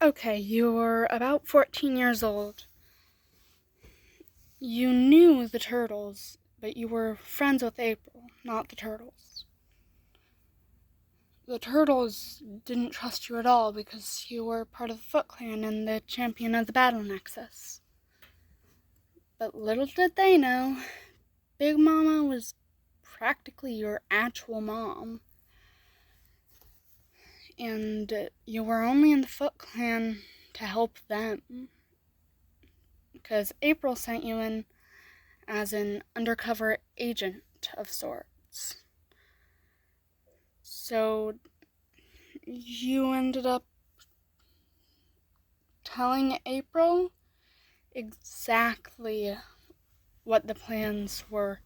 Okay, you were about 14 years old. You knew the turtles, but you were friends with April, not the turtles. The turtles didn't trust you at all because you were part of the Foot Clan and the champion of the battle nexus. But little did they know, Big Mama was practically your actual mom. And you were only in the Foot Clan to help them. Because April sent you in as an undercover agent of sorts. So you ended up telling April exactly what the plans were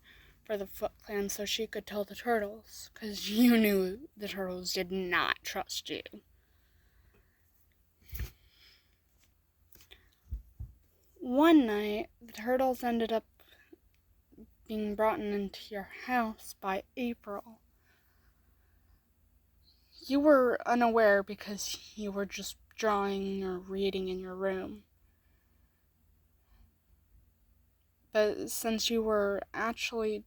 for the Foot Clan so she could tell the turtles, because you knew the turtles did not trust you. One night, the turtles ended up being brought into your house by April. You were unaware because you were just drawing or reading in your room. But since you were actually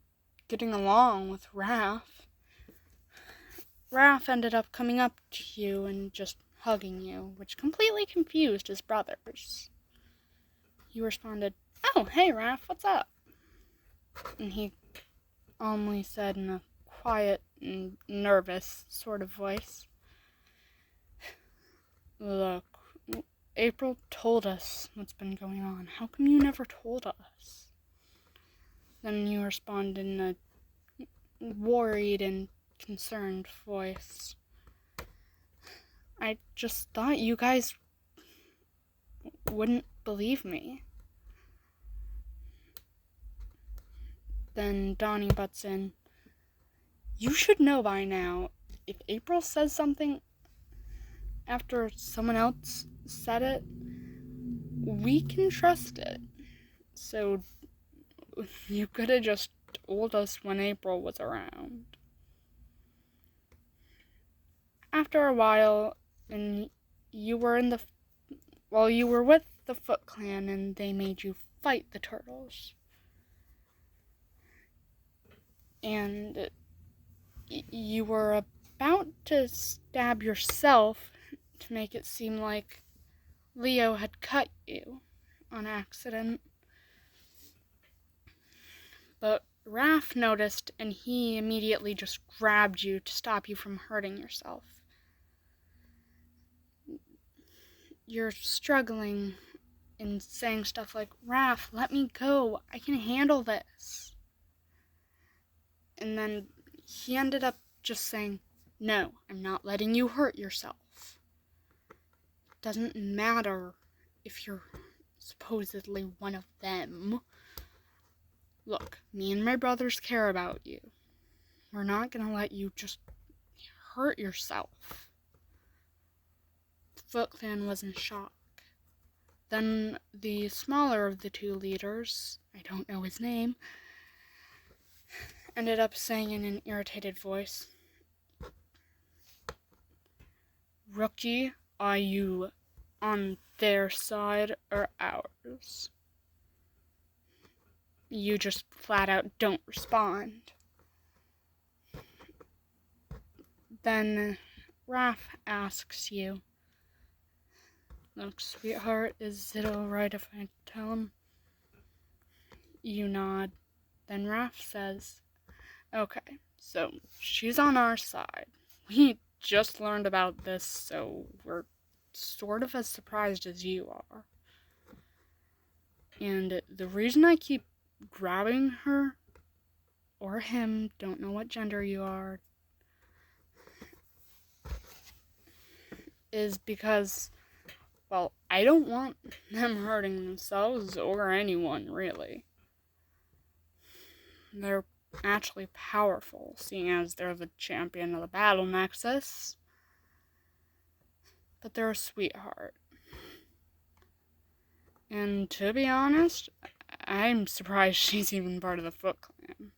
getting along with Raph ended up coming up to you and just hugging you, which completely confused his brothers. You responded, "Oh, hey Raph, what's up?" And he calmly said in a quiet and nervous sort of voice, "Look, April told us what's been going on. How come you never told us?" Then you responded in a worried and concerned voice, "I just thought you guys wouldn't believe me." Then Donnie butts in, "You should know by now, if April says something after someone else said it, we can trust it. So you could have just told us when April was around." After a while, and you were with the Foot Clan and they made you fight the turtles. And you were about to stab yourself to make it seem like Leo had cut you on accident. But Raph noticed and he immediately just grabbed you to stop you from hurting yourself. You're struggling and saying stuff like, "Raph, let me go. I can handle this." And then he ended up just saying, "No, I'm not letting you hurt yourself. It doesn't matter if you're supposedly one of them. Look, me and my brothers care about you. We're not gonna let you just hurt yourself." The Foot Clan was in shock. Then the smaller of the two leaders, I don't know his name, ended up saying in an irritated voice, "Rookie, are you on their side or ours?" You just flat out don't respond. Then Raph asks you, "Look, sweetheart, is it alright if I tell him?" You nod. Then Raph says, "Okay, so she's on our side. We just learned about this, so we're sort of as surprised as you are. And the reason I keep grabbing her, or him, don't know what gender you are, is because, well, I don't want them hurting themselves or anyone, really. They're actually powerful, seeing as they're the champion of the battle nexus. But they're a sweetheart. And to be honest, I'm surprised she's even part of the Foot Clan."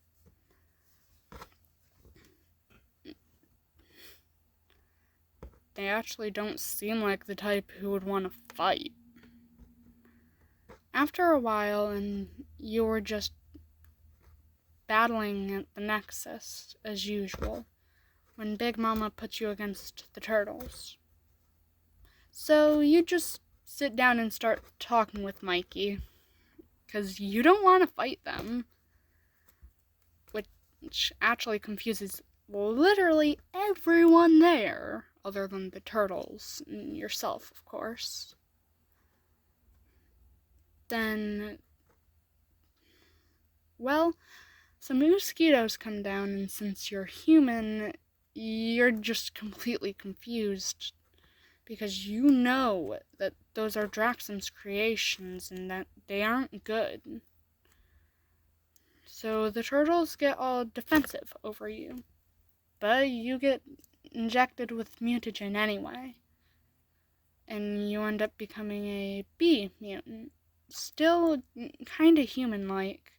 they actually don't seem like the type who would want to fight. After a while, and you were just battling at the Nexus, as usual, when Big Mama put you against the turtles. So you just sit down and start talking with Mikey, because you don't want to fight them, which actually confuses literally everyone there, other than the turtles, and yourself, of course. Then, well, some mosquitoes come down, and since you're human, you're just completely confused, because you know that those are Draxum's creations and that they aren't good. So the turtles get all defensive over you, but you get injected with mutagen anyway, and you end up becoming a bee mutant. Still kinda human-like,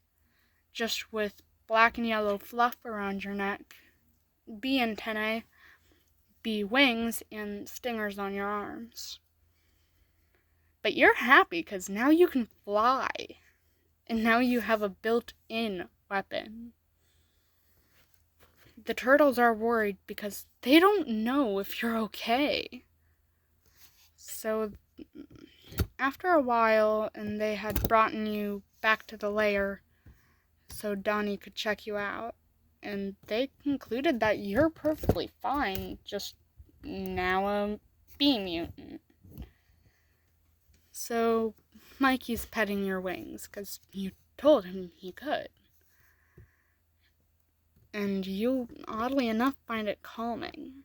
just with black and yellow fluff around your neck, bee antennae, bee wings, and stingers on your arms. But you're happy because now you can fly, and now you have a built-in weapon. The turtles are worried because they don't know if you're okay. So after a while, and they had brought you back to the lair so Donnie could check you out, and they concluded that you're perfectly fine, just now a bee mutant. So Mikey's petting your wings, because you told him he could. And you, oddly enough, find it calming.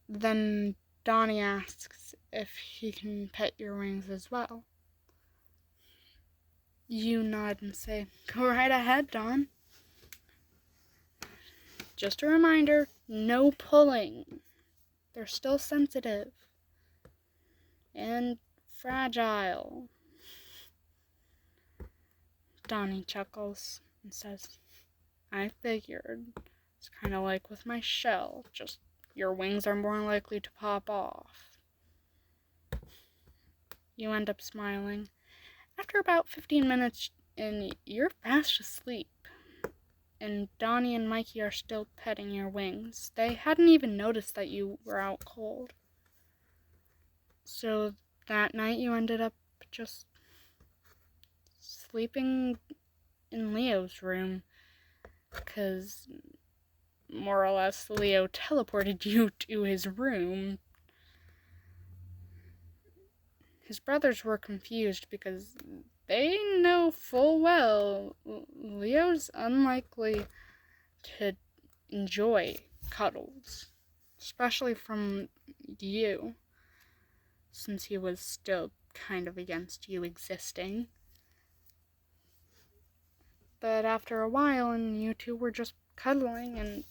Then Donnie asks if he can pet your wings as well. You nod and say, "Go right ahead, Don. Just a reminder, no pulling. They're still sensitive. And fragile." Donnie chuckles and says, "I figured. It's kind of like with my shell, just your wings are more likely to pop off." You end up smiling. After about 15 minutes, and you're fast asleep. And Donnie and Mikey are still petting your wings. They hadn't even noticed that you were out cold. So that night you ended up just sleeping in Leo's room, because more or less Leo teleported you to his room. His brothers were confused because they know full well Leo's unlikely to enjoy cuddles, especially from you, since he was still kind of against you existing. But after a while, and you two were just cuddling, and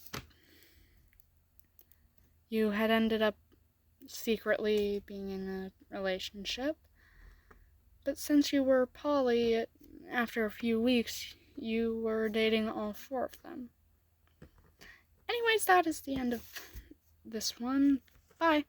you had ended up secretly being in a relationship. But since you were poly, after a few weeks, you were dating all 4 of them. Anyways, that is the end of this one. Bye.